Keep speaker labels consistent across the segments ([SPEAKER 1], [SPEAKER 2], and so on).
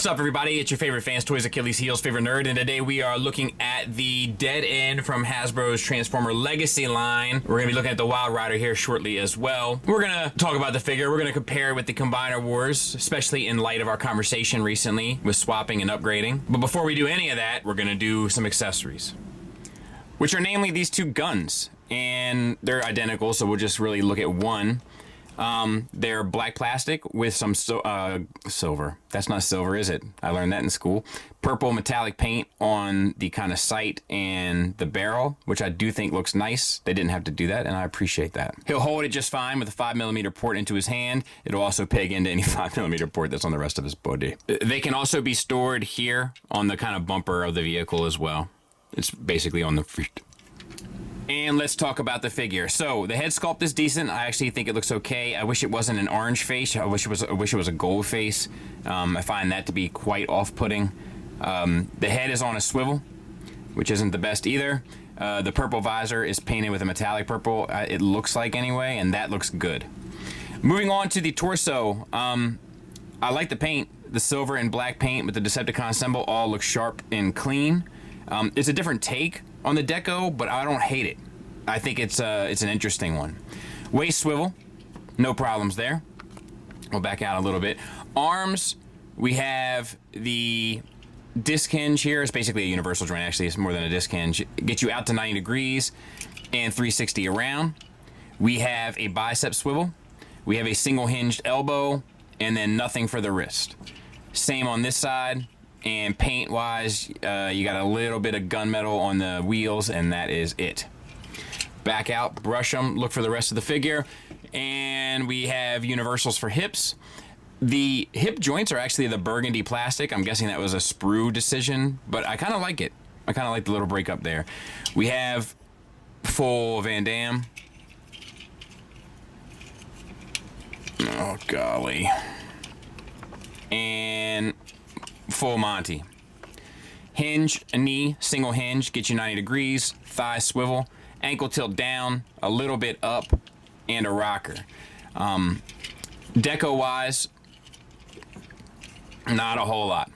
[SPEAKER 1] What's up, everybody? It's your favorite fans, toys, Achilles heels, favorite nerd, and today we are looking at the Deadend from Hasbro's Transformer Legacy line. We're going to be looking at the Wild Rider here shortly as well. We're going to talk about the figure. We're going to compare it with the Combiner Wars, especially in light of our conversation recently with swapping and upgrading. But before we do any of that, we're going to do some accessories, which are namely these two guns. And they're identical, so we'll just really look at one. They're black plastic with some silver. That's not silver, is it? I learned that in school. Purple metallic paint on the kind of sight and the barrel, which I do think looks nice. They didn't have to do that, and I appreciate that. He'll hold it just fine with a 5mm port into his hand. It'll also peg into any 5mm port that's on the rest of his body. They can also be stored here on the kind of bumper of the vehicle as well. It's basically on the front. And let's talk about the figure. So the head sculpt is decent. I actually think it looks okay. I wish it wasn't an orange face. I wish it was a gold face. I find that to be quite off-putting. The head is on a swivel, which isn't the best either. The purple visor is painted with a metallic purple. It looks like anyway, and that looks good. Moving on to the torso. I like the paint. The silver and black paint with the Decepticon symbol all look sharp and clean. It's a different take on the deco, but I don't hate it. I think it's an interesting one. Waist swivel, no problems there. We'll back out a little bit. Arms, we have the disc hinge here. It's basically a universal joint, actually. It's more than a disc hinge. Get you out to 90 degrees and 360 around. We have a bicep swivel. We have a single hinged elbow, and then nothing for the wrist. Same on this side. And paint-wise, you got a little bit of gunmetal on the wheels, and that is it. Back out, brush them, look for the rest of the figure. And we have universals for hips. The hip joints are actually the burgundy plastic. I'm guessing that was a sprue decision, but I kind of like it. I kind of like the little breakup there. We have full Van Damme. Oh, golly. And full Monty. Hinge, a knee, single hinge, get you 90 degrees, thigh swivel, ankle tilt down, a little bit up, and a rocker. Deco-wise, not a whole lot.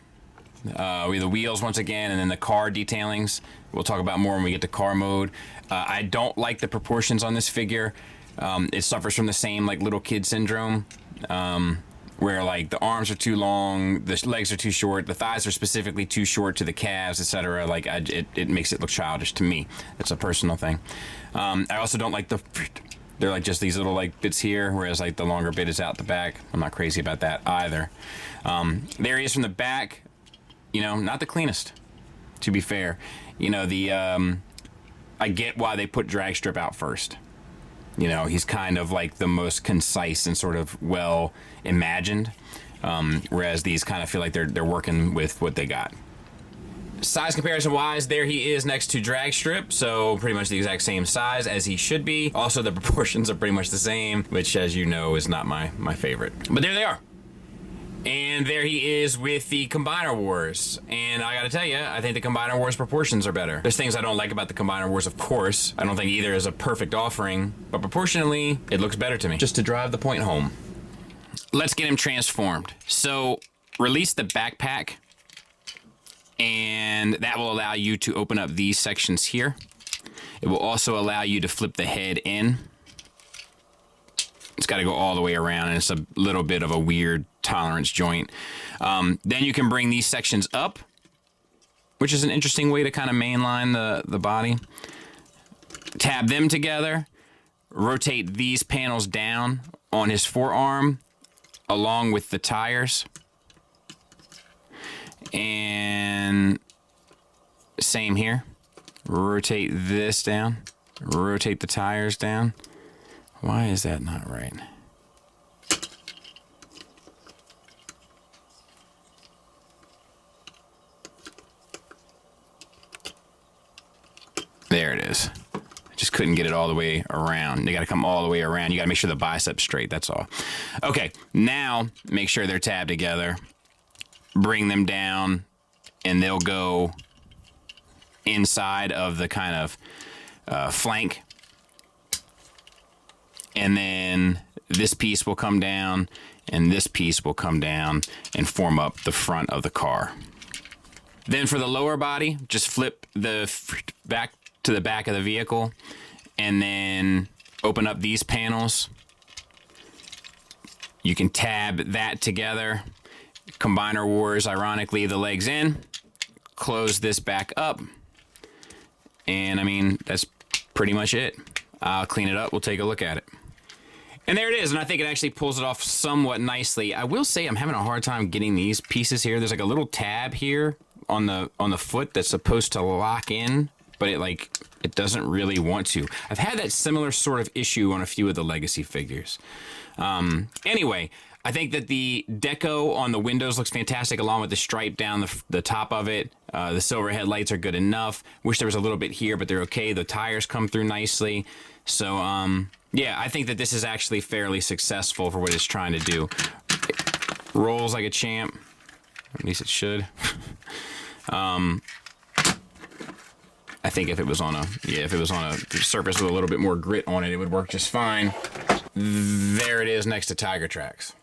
[SPEAKER 1] We have the wheels once again, and then the car detailings. We'll talk about more when we get to car mode. I don't like the proportions on this figure. It suffers from the same like little kid syndrome. Where like the arms are too long, the legs are too short, the thighs are specifically too short to the calves, etc. Like it makes it look childish to me. That's a personal thing. I also don't like they're like just these little like bits here, whereas like the longer bit is out the back. I'm not crazy about that either. There he is from the back. You know, not the cleanest, to be fair. You know, I get why they put drag strip out first. You know, he's kind of like the most concise and sort of well imagined, whereas these kind of feel like they're working with what they got. Size comparison wise, there he is next to drag strip, so pretty much the exact same size as he should be. Also, the proportions are pretty much the same, which, as you know, is not my favorite. But there they are. And there he is with the Combiner Wars. And I gotta tell you, I think the Combiner Wars proportions are better. There's things I don't like about the Combiner Wars, of course. I don't think either is a perfect offering, but proportionally, it looks better to me. Just to drive the point home. Let's get him transformed. So, release the backpack, and that will allow you to open up these sections here. It will also allow you to flip the head in. It's got to go all the way around, and it's a little bit of a weird tolerance joint. Then you can bring these sections up, which is an interesting way to kind of mainline the body. Tab them together, rotate these panels down on his forearm along with the tires. And same here. Rotate this down, rotate the tires down. Why is that not right? There it is. I just couldn't get it all the way around. They got to come all the way around. You got to make sure the bicep's straight, that's all. Okay, now make sure they're tabbed together. Bring them down, and they'll go inside of the kind of flank. And then this piece will come down and this piece will come down and form up the front of the car. Then for the lower body, just flip the back to the back of the vehicle and then open up these panels. You can tab that together. Combiner Wars, ironically, the legs in. Close this back up. And I mean, that's pretty much it. I'll clean it up. We'll take a look at it. And there it is, and I think it actually pulls it off somewhat nicely. I will say I'm having a hard time getting these pieces here. There's like a little tab here on the foot that's supposed to lock in, but it doesn't really want to. I've had that similar sort of issue on a few of the Legacy figures. Anyway, I think that the deco on the windows looks fantastic, along with the stripe down the top of it. The silver headlights are good enough. Wish there was a little bit here, but they're okay. The tires come through nicely. So, yeah, I think that this is actually fairly successful for what it's trying to do. It rolls like a champ. At least it should. I think if it was on a surface with a little bit more grit on it, it would work just fine. There it is next to Tiger Tracks.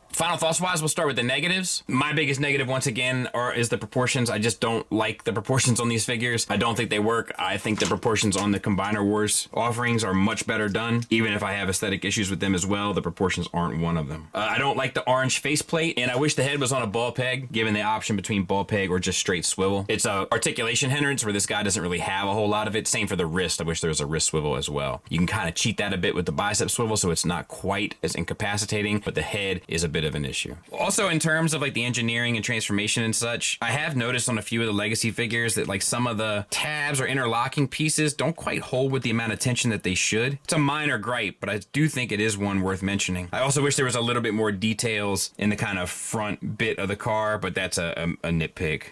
[SPEAKER 1] Final thoughts wise, we'll start with the negatives. My biggest negative, once again, is the proportions. I just don't like the proportions on these figures. I don't think they work. I think the proportions on the Combiner Wars offerings are much better done. Even if I have aesthetic issues with them as well, the proportions aren't one of them. I don't like the orange faceplate, and I wish the head was on a ball peg, given the option between ball peg or just straight swivel. It's a articulation hindrance where this guy doesn't really have a whole lot of it. Same for the wrist. I wish there was a wrist swivel as well. You can kind of cheat that a bit with the bicep swivel, so it's not quite as incapacitating, but the head is a bit of an issue. Also, in terms of like the engineering and transformation and such, I have noticed on a few of the Legacy figures that like some of the tabs or interlocking pieces don't quite hold with the amount of tension that they should. It's a minor gripe, but I do think it is one worth mentioning. I also wish there was a little bit more details in the kind of front bit of the car, but that's a nitpick.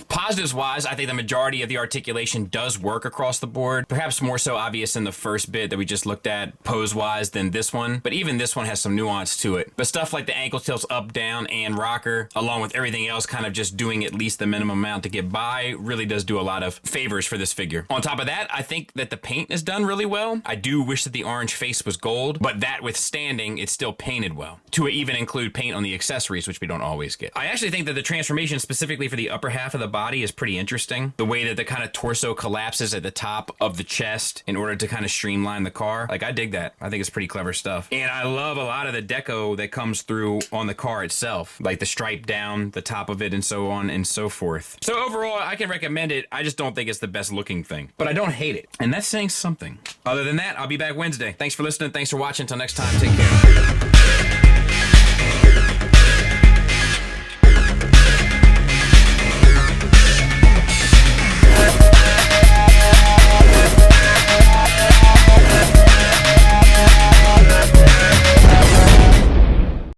[SPEAKER 1] Positives wise, I think the majority of the articulation does work across the board. Perhaps more so obvious in the first bit that we just looked at pose wise than this one, but even this one has some nuance to it. But stuff like the ankle tilts up, down, and rocker, along with everything else kind of just doing at least the minimum amount to get by, really does do a lot of favors for this figure. On top of that, I think that the paint is done really well. I do wish that the orange face was gold, but that withstanding, it's still painted well. To even include paint on the accessories, which we don't always get. I actually think that the transformation specifically for the upper half of the body is pretty interesting. The way that the kind of torso collapses at the top of the chest in order to kind of streamline the car. Like, I dig that. I think it's pretty clever stuff. And I love a lot of the deco that comes through on the car itself, like the stripe down the top of it and so on and so forth. So overall, I can recommend it. I just don't think it's the best looking thing, but I don't hate it. And that's saying something. Other than that, I'll be back Wednesday. Thanks for listening. Thanks for watching. Until next time, take care.